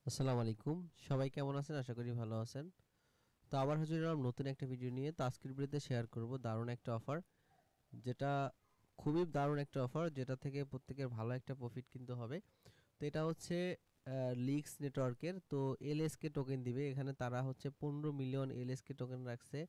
আসসালামু আলাইকুম। সবাই কেমন আছেন? আশা করি ভালো আছেন। তো আবার হাজির হলাম নতুন একটা ভিডিও নিয়ে। তো আজকের ভিডিওতে শেয়ার করব দারুণ একটা অফার, যেটা খুবই দারুণ একটা অফার, যেটা থেকে প্রত্যেকের ভালো একটা প্রফিট কিন্তু হবে। তো এটা হচ্ছে লিক্স নেটওয়ার্কের। তো এলএসকে টোকেন দিবে এখানে। তারা হচ্ছে 15 মিলিয়ন এলএসকে টোকেন রাখছে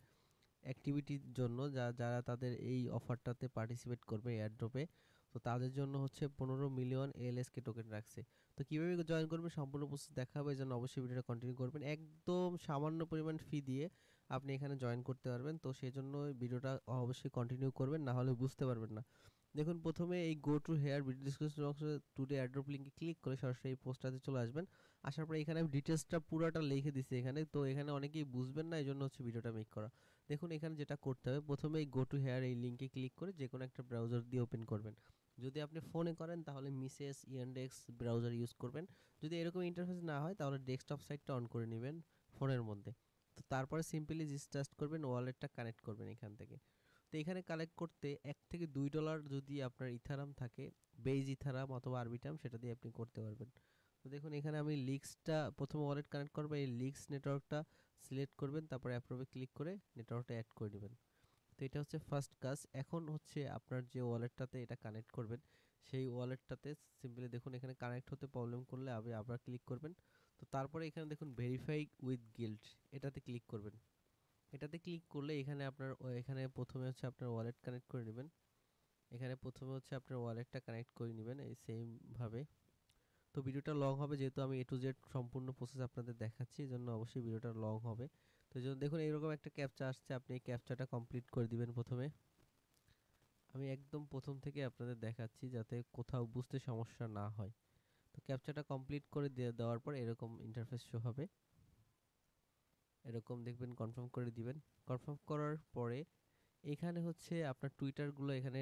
অ্যাক্টিভিটির জন্য, যারা তাদের এই অফারটাতে পার্টিসিপেট করবে এয়ারড্রপে। তো তাদের জন্য হচ্ছে 15 মিলিয়ন এলএসকে টোকেন রাখছে। তো কীভাবে জয়েন করবেন সম্পূর্ণ প্রসেস দেখাবো, এই জন্য অবশ্যই ভিডিওটা কন্টিনিউ করবেন। একদম সামান্য পরিমাণ ফি দিয়ে আপনি এখানে জয়েন করতে পারবেন। তো সেই জন্য ভিডিওটা অবশ্যই কন্টিনিউ করবেন, না হলে বুঝতে পারবেন না। দেখুন, প্রথমে এই go to here video description বক্সে টুডে অ্যাড্রপ লিঙ্কে ক্লিক করে সরাসরি এই পোস্টটাতে চলে আসবেন। আসার পরে এখানে আমি ডিটেলসটা পুরাটা লিখে দিছি এখানে। তো এখানে অনেকেই বুঝবেন না, এই জন্য হচ্ছে ভিডিওটা মেক করা। দেখুন, এখানে যেটা করতে হবে, প্রথমে এই গো টু হেয়ার এই লিঙ্কে ক্লিক করে যে কোনো একটা ব্রাউজার দিয়ে ওপেন করবেন। যদি আপনি ফোনে করেন তাহলে মিসেস ইয়ান্ডেক্স ব্রাউজার ইউজ করবেন। যদি এরকম ইন্টারফেস না হয় তাহলে ডেস্কটপ সাইটটা অন করে নেবেন ফোনের মধ্যে। তো তারপরে সিম্পলি জাস্ট করবেন, ওয়ালেটটা কানেক্ট করবেন এখান থেকে। তো এখানে কালেক্ট করতে $1 থেকে $2 যদি আপনার ইথারাম থাকে, বেজ ইথারাম অথবা আরবিটাম, সেটা দিয়ে আপনি করতে পারবেন। তো দেখুন, এখানে আমি লিক্সটা প্রথমে ওয়ালেট কানেক্ট করবো। এই লিক্স নেটওয়ার্কটা সিলেক্ট করবেন, তারপরে অ্যাপ্রুভে ক্লিক করে নেটওয়ার্কটা অ্যাড করে নেবেন। তো এটা হচ্ছে ফার্স্ট কাজ। এখন হচ্ছে আপনার যে ওয়ালেটটাতে এটা কানেক্ট করবেন, সেই ওয়ালেটটাতে সিম্পলি দেখুন এখানে কানেক্ট হতে প্রবলেম করলে আপনি আবার ক্লিক করবেন। তো তারপরে এখানে দেখুন ভেরিফাই উইথ গিল্ড, এটাতে ক্লিক করবেন। এটাতে ক্লিক করলে এখানে আপনার এখানে প্রথমে হচ্ছে আপনার ওয়ালেট কানেক্ট করে নেবেন। এখানে প্রথমে হচ্ছে আপনার ওয়ালেটটা কানেক্ট করে নেবেন এই সেম ভাবে। তো ভিডিওটা লং হবে, যেহেতু আমি এ টু জেড সম্পূর্ণ প্রসেস আপনাদের দেখাচ্ছি, এই জন্য অবশ্যই ভিডিওটা লং হবে। তো এই জন্য দেখুন এরকম একটা ক্যাপচা আসছে, আপনি এই ক্যাপচাটা কমপ্লিট করে দিবেন প্রথমে। আমি একদম প্রথম থেকে আপনাদের দেখাচ্ছি যাতে কোথাও বুঝতে সমস্যা না হয়। তো ক্যাপচাটা কমপ্লিট করে দেওয়ার পর এরকম ইন্টারফেস শো হবে। এরকম দেখবেন, কনফার্ম করে দিবেন। কনফার্ম করার পরে এখানে হচ্ছে আপনার টুইটারগুলো এখানে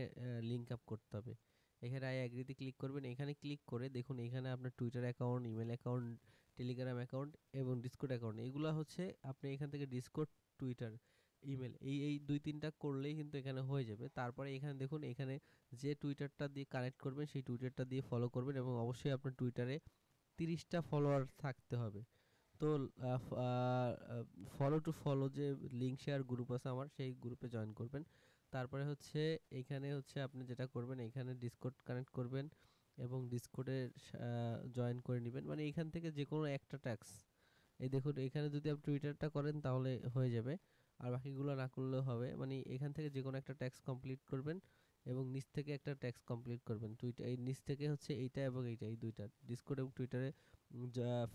লিঙ্ক আপ করতে হবে। এখানে আই অ্যাগ্রিতে ক্লিক করবেন। এখানে ক্লিক করে দেখুন এখানে আপনার Twitter account, email account, Telegram account এবং ডিসকর্ড অ্যাকাউন্ট, এগুলো হচ্ছে আপনি এখান থেকে ডিসকর্ড, টুইটার, ইমেল, এই দুই তিনটা করলেই কিন্তু এখানে হয়ে যাবে। তারপরে এখানে দেখুন এখানে যে টুইটারটা দিয়ে কানেক্ট করবেন সেই টুইটারটা দিয়ে ফলো করবেন, এবং অবশ্যই আপনার টুইটারে 30টা ফলোয়ার থাকতে হবে। তো ফলো টু ফলো যে লিঙ্ক শেয়ার গ্রুপ আছে আমার, সেই গ্রুপে জয়েন করবেন। তারপরে হচ্ছে এইখানে হচ্ছে আপনি যেটা করবেন, এখানে ডিসকর্ড কানেক্ট করবেন এবং ডিসকর্ডে জয়েন করে নেবেন। মানে এখান থেকে যে কোনো একটা ট্যাক্স, এই দেখুন এখানে যদি আপনি টুইটারটা করেন তাহলে হয়ে যাবে, আর বাকিগুলো না করলেও হবে। মানে এখান থেকে যে কোনো একটা ট্যাক্স কমপ্লিট করবেন এবং নিচ থেকে একটা ট্যাক্স কমপ্লিট করবেন। টুইটার এই নিচ থেকে হচ্ছে এইটা এবং এইটা, এই দুইটা ডিসকর্ড এবং টুইটারে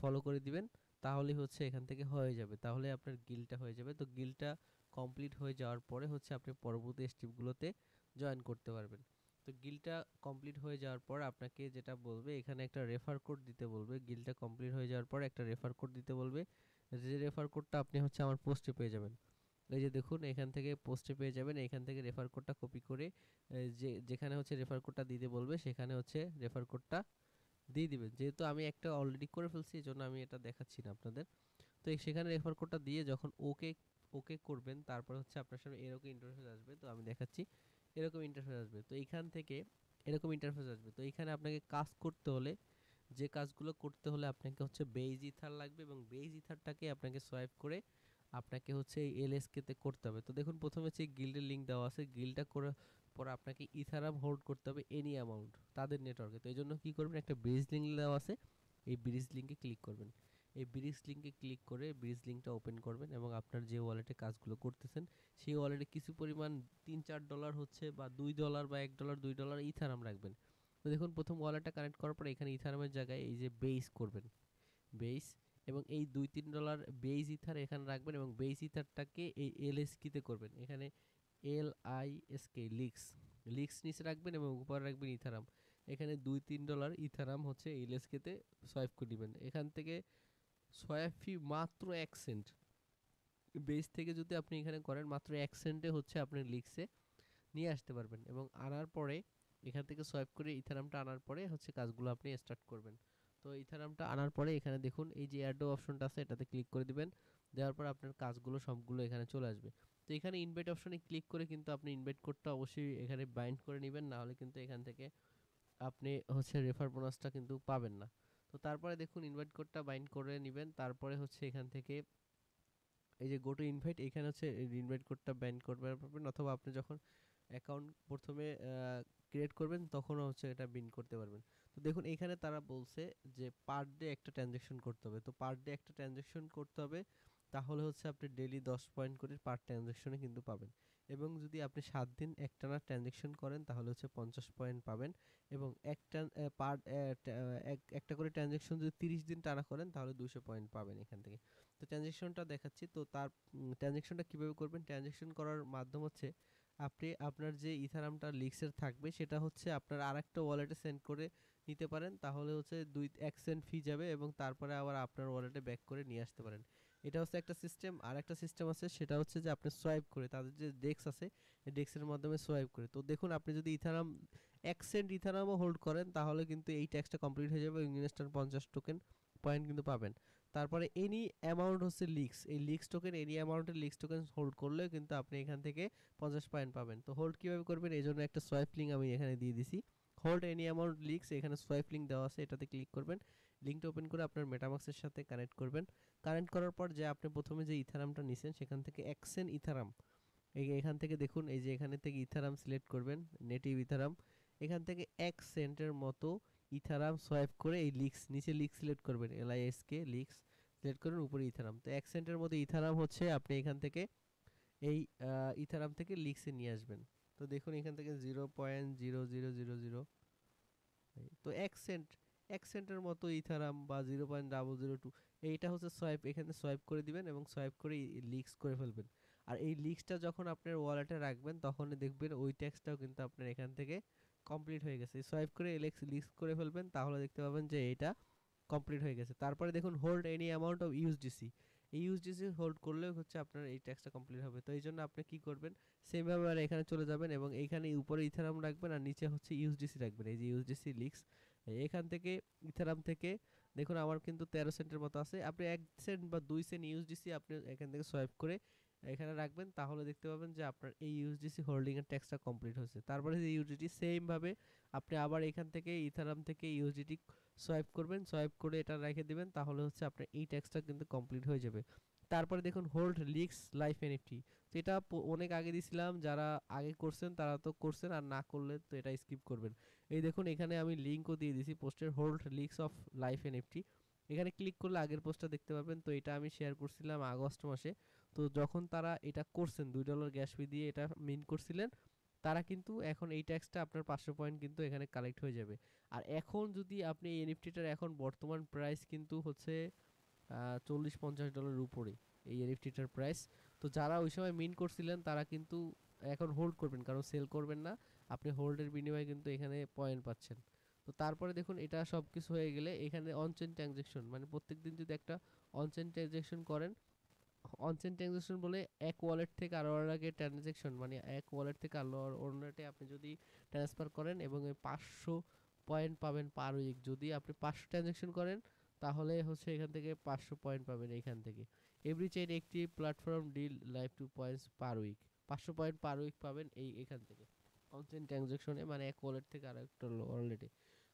ফলো করে দিবেন। তাহলে হচ্ছে এখান থেকে হয়ে যাবে, তাহলে আপনার গিলটা হয়ে যাবে। তো গিলটা কমপ্লিট হয়ে যাওয়ার পরে হচ্ছে আপনি পরবর্তী স্টেপগুলোতে জয়েন করতে পারবেন। তো গিলটা কমপ্লিট হয়ে যাওয়ার পর আপনাকে যেটা বলবে, এখানে একটা রেফার কোড দিতে বলবে। গিলটা কমপ্লিট হয়ে যাওয়ার পর একটা রেফার কোড দিতে বলবে, যে রেফার কোডটা আপনি হচ্ছে আমার পোস্টে পেয়ে যাবেন। এই যে দেখুন এখান থেকে পোস্টে পেয়ে যাবেন। এখান থেকে রেফার কোডটা কপি করে যেখানে হচ্ছে রেফার কোডটা দিতে বলবে সেখানে হচ্ছে রেফার কোডটা দিয়ে দিবেন। যেহেতু আমি একটা অলরেডি করে ফেলছি, এই জন্য আমি এটা দেখাচ্ছি না আপনাদের। তো সেখানে রেফার কোডটা দিয়ে যখন ওকে ওকে করবেন, তারপর হচ্ছে আপনার সামনে এরকম ইন্টারফেস আসবে। তো আমি দেখাচ্ছি, এরকম ইন্টারফেস আসবে। তো এইখান থেকে এরকম ইন্টারফেস আসবে। তো এইখানে আপনাকে কাজ করতে হলে, যে কাজগুলো করতে হলে আপনাকে হচ্ছে বেজ ইথার লাগবে, এবং বেজ ইথারটাকে আপনাকে সোয়াইপ করে আপনাকে হচ্ছে এই এলএসকে করতে হবে। তো দেখুন প্রথমে হচ্ছে গিল্ডের লিঙ্ক দেওয়া আছে, গিল্ডটা করে পরে আপনাকে ইথারাম হোল্ড করতে হবে এনি অ্যামাউন্ট তাদের নেটওয়ার্কে। তো এই জন্য কী করবেন, একটা ব্রিজ লিঙ্ক দেওয়া আছে, এই ব্রিজ লিঙ্কে ক্লিক করবেন। এই ব্রিজ লিঙ্কে ক্লিক করে ব্রিজ লিঙ্কটা ওপেন করবেন এবং আপনার যে ওয়ালেটে কাজগুলো করতেছেন সেই ওয়ালেটে কিছু পরিমাণ $3-4 হচ্ছে বা $2 বা $1 $2 ইথারাম রাখবেন। তো দেখুন প্রথম ওয়ালেটটা কানেক্ট করার পর এখানে ইথারামের জায়গায় এই যে বেস করবেন, বেস, এবং এই $2-3 বেস ইথার এখানে রাখবেন এবং বেস ইথারটাকে এই এলএসকিতে করবেন। এখানে LISK লিক্স, লিক্স নিচে রাখবেন এবং উপরে রাখবেন ইথারাম। এখানে $2-3 ইথারাম হচ্ছে এলএসকেতে সোয়াইপ করে দিবেন। এখান থেকে সোয়াইপ ফি মাত্র 1 সেন্ট। বেস থেকে যদি আপনি এখানে করেন মাত্র 1 সেন্টে হচ্ছে আপনি লিক্সে নিয়ে আসতে পারবেন, এবং আনার পরে এখান থেকে সোয়াইপ করে ইথারামটা আনার পরে হচ্ছে কাজগুলো আপনি স্টার্ট করবেন। তো ইথারামটা আনার পরে এখানে দেখুন এই যে অ্যাডো অপশনটা আছে, এটাতে ক্লিক করে দিবেন। দেওয়ার পর আপনার কাজগুলো সবগুলো এখানে চলে আসবে। তো এখানে ইনভাইট অপশনে ক্লিক করে কিন্তু আপনি ইনভাইট কোডটা অবশ্যই এখানে বাইন্ড করে নেবেন, না হলে কিন্তু এখান থেকে আপনি হচ্ছে রেফার বোনাসটা কিন্তু পাবেন না। তো তো তারপরে দেখুন ইনভাইট কোডটা বাইন্ড করে নেবেন। তারপরে হচ্ছে এখান থেকে এই যে গো টু ইনভাইট, এখানে হচ্ছে ইনভাইট কোডটা বাইন্ড করবেন পারবেন, অথবা আপনি যখন অ্যাকাউন্ট প্রথমে ক্রিয়েট করবেন তখনও হচ্ছে এটা বিন করতে পারবেন। তো দেখুন এখানে তারা বলছে যে পার ডে একটা ট্রানজ্যাকশন করতে হবে। তো পার ডে একটা ট্রানজ্যাকশন করতে হবে, তাহলে হচ্ছে আপনি ডেইলি 10 পয়েন্ট করে পার ট্রানজ্যাকশনে কিন্তু পাবেন। এবং যদি আপনি 7 দিন একটানা ট্রানজ্যাকশন করেন তাহলে হচ্ছে 50 পয়েন্ট পাবেন। এবং একটা পার একটা করে ট্রানজ্যাকশন যদি 30 দিন টানা করেন তাহলে 200 পয়েন্ট পাবেন এখান থেকে। তো ট্রানজ্যাকশনটা দেখাচ্ছি। তো তার ট্রানজ্যাকশনটা কিভাবে করবেন? ট্রানজ্যাকশন করার মাধ্যম হচ্ছে আপনি আপনার যে ইথারামটা লিক্সের থাকবে সেটা হচ্ছে আপনার আরেকটা ওয়ালেটে সেন্ড করে নিতে পারেন। তাহলে হচ্ছে 1 সেন্ট ফি যাবে এবং তারপরে আবার আপনার ওয়ালেটে ব্যাক করে নিয়ে আসতে পারেন। এটা হচ্ছে একটা সিস্টেম। আর একটা সিস্টেম আছে, সেটা হচ্ছে যে আপনি সোয়াইপ করে, তাদের যে ডেক্স আছে এই ডেক্সের মাধ্যমে সোয়াইপ করে। তো দেখুন আপনি যদি ইথারাম 1 সেন্ট ইথারামও হোল্ড করেন তাহলে কিন্তু এই ট্যাক্সটা কমপ্লিট হয়ে যাবে এবং ইনস্ট্যান্ট 50 টোকেন পয়েন্ট কিন্তু পাবেন। তারপরে এনি অ্যামাউন্ট হচ্ছে লিক্স, এই লিক্স টোকেন এনি অ্যামাউন্টের লিক্স টোকেন হোল্ড করলেও কিন্তু আপনি এখান থেকে 50 পয়েন্ট পাবেন। তো হোল্ড কিভাবে করবেন, এই জন্য একটা সোয়াইপ লিঙ্ক আমি এখানে দিয়ে দিছি। হোল্ড এনি অ্যামাউন্ট লিক্স, এখানে সোয়াইপ লিঙ্ক দেওয়া আছে, এটাতে ক্লিক করবেন। লিঙ্কটা ওপেন করে আপনার মেটামাক্সের সাথে কানেক্ট করবেন। কানেক্ট করার পর যে আপনি প্রথমে যে ইথারামটা নিছেন সেখান থেকে এক্সেন ইথারাম, এখান থেকে দেখুন এই যে এখানে থেকে ইথারাম সিলেক্ট করবেন, নেটিভ ইথারাম। এখান থেকে 1 সেন্টের মতো ইথারাম সোয়াইপ করে এই লিক্স নিচে লিক্স সিলেক্ট করবেন, LISK লিক্স সিলেক্ট করুন, উপরে ইথারাম। তো 1 সেন্টের মতো ইথারাম হচ্ছে আপনি এখান থেকে এই ইথারাম থেকে লিক্সে নিয়ে আসবেন। তো দেখুন এখান থেকে 0.0000, তো 1 সেন্ট, 1 সেন্টের মতো ইথারাম বা 0.002, এইটা হচ্ছে সোয়াইপ, এখানে সোয়াইপ করে দিবেন এবং সোয়াইপ করে লিক্স করে ফেলবেন। আর এই লিক্সটা যখন আপনার ওয়ালেটে রাখবেন তখন দেখবেন ওই ট্যাক্সটাও কিন্তু আপনার এখান থেকে কমপ্লিট হয়ে গেছে। সোয়াইপ করে লিক্স করে ফেলবেন, তাহলে দেখতে পাবেন যে এটা কমপ্লিট হয়ে গেছে। তারপরে দেখুন hold any amount of USDC, এই ইউএসডিসি হোল্ড করলেও হচ্ছে আপনার এই ট্যাক্সটা কমপ্লিট হবে। তো এই জন্য আপনি কি করবেন, সেমভাবে আর এখানে চলে যাবেন এবং এইখানে উপরে ইথারাম রাখবেন আর নিচে হচ্ছে ইউএসডিসি রাখবেন, এই যে ইউএসডিসি লিক্স। এখান থেকে ইথারাম থেকে দেখুন আমার কিন্তু 13 সেন্টের মতো আছে। আপনি 1 সেন্ট বা 2 সেন্ট ইউএসডিসি আপনি এখান থেকে সোয়াইপ করে এখানে রাখবেন, তাহলে দেখতে পাবেন যে আপনার এই ইউএসডিসি হোল্ডিং এর ট্যাক্সটা কমপ্লিট হয়েছে। তারপরে যে ইউএসডিটি সেম ভাবে আপনি আবার এখান থেকে ইথারাম থেকে ইউএসডিটি সোয়াইপ করবেন, সোয়াইপ করে এটা রেখে দিবেন, তাহলে হচ্ছে আপনার এই ট্যাক্সটা কিন্তু কমপ্লিট হয়ে যাবে। তারপরে দেখুন হোল্ড লিক্স লাইফ এনএফটি, তো এটা অনেক আগে দিছিলাম, যারা আগে করছেন তারা তো করছেন, আর না করলে তো এটা স্কিপ করবেন। এই দেখুন এখানে আমি লিঙ্কও দিয়ে দিছি পোস্টের, hold leaks of life NFT. এখানে ক্লিক করলে আগের পোস্টটা দেখতে পাবেন। তো এটা আমি শেয়ার করছিলাম আগস্ট মাসে। তো যখন তারা এটা করছেন $2 গ্যাস ফি দিয়ে এটা মিন করছিলেন, তারা কিন্তু এখন এই ট্যাক্সটা আপনার 500 পয়েন্ট কিন্তু এখানে কালেক্ট হয়ে যাবে। আর এখন যদি আপনি এই এনএফটিটার এখন বর্তমান প্রাইস কিন্তু হচ্ছে $40-50 উপরে এই এনএফটিটার প্রাইস। তো যারা ওই সময় মিন করছিলেন তারা কিন্তু এখন হোল্ড করবেন, কারণ সেল করবেন না, আপনি হোল্ডের বিনিময়ে কিন্তু এখানে পয়েন্ট পাচ্ছেন। তো তারপরে দেখুন এটা সব কিছু হয়ে গেলে এখানে অনচেন ট্রানজেকশন, মানে প্রত্যেকদিন যদি একটা অনচেন ট্রানজেকশন করেন, অনচেন ট্রানজেকশন বলে এক ওয়ালেট থেকে আরো আগে ট্রানজেকশন, মানে এক ওয়ালেট থেকে আরো ওয়ালেটে আপনি যদি ট্রান্সফার করেন এবং এই 500 পয়েন্ট পাবেন পার উইক। যদি আপনি 500 ট্রানজেকশন করেন তাহলে হচ্ছে এখান থেকে 500 পয়েন্ট পাবেন এখান থেকে। এভরি চেইন একটি platform deal live 2 points per week, 500 point per week পাবেন এই এখান থেকে অনচেন ট্রানজেকশনে, মানে এক ওয়ালেট থেকে আর একটা ওয়ালেটে।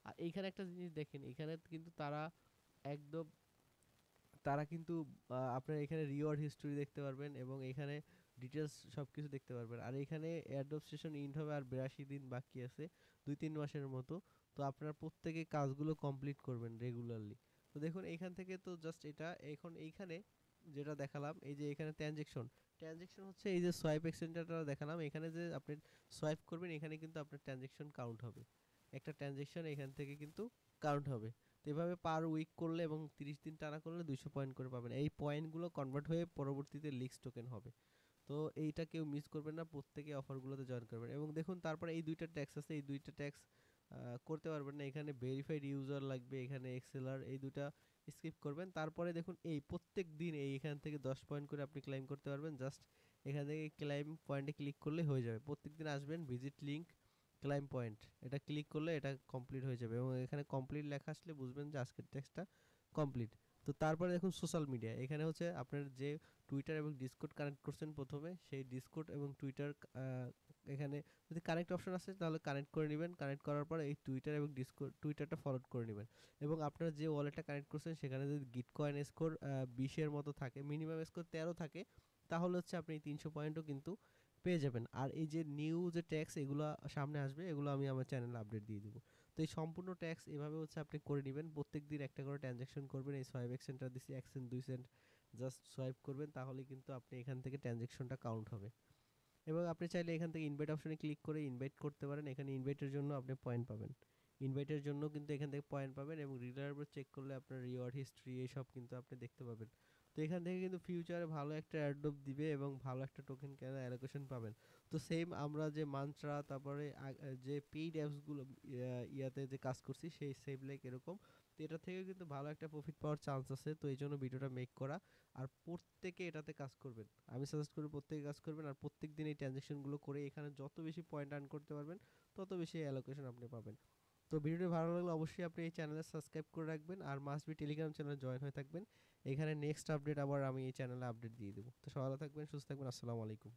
আর এইখানে একটা জিনিস দেখেন, এখানে কিন্তু তারা একদম, তারা কিন্তু আপনার এখানে রিওয়ার্ড হিস্টোরি দেখতে পারবেন এবং এখানে ডিটেলস সব কিছু দেখতে পারবেন। আর এখানে অ্যাডোব সেশন ইন্ড হবে আর 82 দিন বাকি আছে, 2-3 মাসের মতো। তো আপনারা প্রত্যেকে কাজগুলো কমপ্লিট করবেন রেগুলারলি। তো দেখুন এইখান থেকে তো জাস্ট এটা এখন এইখানে যেটা দেখালাম, এই যে এখানে ট্রানজেকশন, ট্রানজেকশন হচ্ছে এই যে সোয়াইপ এক্সচেঞ্জটা দেখালাম, এখানে যে আপনি সোয়াইপ করবেন এখানে কিন্তু আপনার ট্রানজেকশন কাউন্ট হবে, একটা ট্রানজেকশন এখান থেকে কিন্তু কাউন্ট হবে। তো এভাবে পার উইক করলে এবং 30 দিন টানা করলে 200 পয়েন্ট করে পাবেন। এই পয়েন্টগুলো কনভার্ট হয়ে পরবর্তীতে লিক্স টোকেন হবে। তো এইটা কেউ মিস করবেন না, প্রত্যেকে অফারগুলোতে জয়েন করবেন। এবং দেখুন তারপরে এই দুইটা ট্যাক্স আছে, এই দুইটা ট্যাক্স করতে পারবেন না, এখানে ভেরিফাইড ইউজার লাগবে, এখানে এক্সেলার, এই দুটা স্কিপ করবেন। তারপরে দেখুন এই প্রত্যেক দিন এই এখান থেকে 10 পয়েন্ট করে আপনি ক্লাইম করতে পারবেন। জাস্ট এখান থেকে ক্লাইম পয়েন্টে ক্লিক করলে হয়ে যাবে। প্রত্যেকদিন আসবেন, ভিজিট লিঙ্ক ক্লাইম পয়েন্ট, এটা ক্লিক করলে এটা কমপ্লিট হয়ে যাবে এবং এখানে কমপ্লিট লেখা আসলে বুঝবেন যে আজকের টেক্সটটা কমপ্লিট। তো তারপরে দেখুন সোশ্যাল মিডিয়া, এখানে হচ্ছে আপনার যে টুইটার এবং ডিসকর্ড কানেক্ট করছেন প্রথমে, সেই ডিসকর্ড এবং টুইটার এখানে যদি কানেক্ট অপশন আছে তাহলে কানেক্ট করে নেবেন। কানেক্ট করার পর এই টুইটার এবং ডিসকর্ড টুইটারটা ফরওয়ার্ড করে নেবেন এবং আপনারা যে ওয়ালেটটা কানেক্ট করছেন সেখানে যদি গিটকয়েন স্কোর 20 এর মতো থাকে, মিনিমাম স্কোর 13 থাকে, তাহলে হচ্ছে আপনি এই 300 পয়েন্টও কিন্তু পেয়ে যাবেন। আর এই যে নিউ যে ট্যাক্স এগুলো সামনে আসবে, এগুলো আমি আমার চ্যানেলে আপডেট দিয়ে দেবো। তো এই সম্পূর্ণ ট্যাক্স এভাবে হচ্ছে আপনি করে নেবেন। প্রত্যেকদিন একটা করে ট্রানজাকশন করবেন। এই সোয়াইপ সেন্টার দিছি 1 সেন্ট 2 সেন্ট জাস্ট সোয়াইপ করবেন, তাহলে কিন্তু আপনি এখান থেকে ট্রানজাকশনটা কাউন্ট হবে। এবং আপনি চাইলে এখান থেকে ইনভাইট অপশনে ক্লিক করে ইনভাইট করতে পারেন। এখানে ইনভাইটের জন্য আপনি পয়েন্ট পাবেন। ইনভাইটের জন্য কিন্তু এখান থেকে পয়েন্ট পাবেন এবং রিডার চেক করলে আপনার রিওয়ার্ড হিস্ট্রি এইসব কিন্তু আপনি দেখতে পাবেন। তো এখান থেকে কিন্তু ফিউচারে ভালো একটা অ্যাড্রপ দিবে এবং ভালো একটা টোকেন কেন অ্যালোকেশন পাবেন। তো সেম আমরা যে মান্ত্রা তারপরে যে পেইড অ্যাপসগুলো ইয়াতে যে কাজ করছি সেই সেম লাইক এরকম। তো এটা থেকে কিন্তু ভালো একটা প্রফিট পাওয়ার চান্স আছে। তো এই জন্য ভিডিওটা মেক করা। আর প্রত্যেকে এটাতে কাজ করবেন, আমি সাজেস্ট করি প্রত্যেকে কাজ করবেন। আর প্রত্যেক দিন এই ট্রানজাকশনগুলো করে এখানে যত বেশি পয়েন্ট আর্ন করতে পারবেন তত বেশি অ্যালোকেশন আপনি পাবেন। তো ভিডিওটি ভালো লাগলে অবশ্যই আপনি এই চ্যানেলে সাবস্ক্রাইব করে রাখবেন আর মাস্ট বি টেলিগ্রাম চ্যানেলে জয়েন হয়ে থাকবেন। এখানে নেক্সট আপডেট আবার আমি এই চ্যানেলে আপডেট দিয়ে দেবো। তো সবাই ভালো থাকবেন, সুস্থ থাকবেন। আসসালামু আলাইকুম।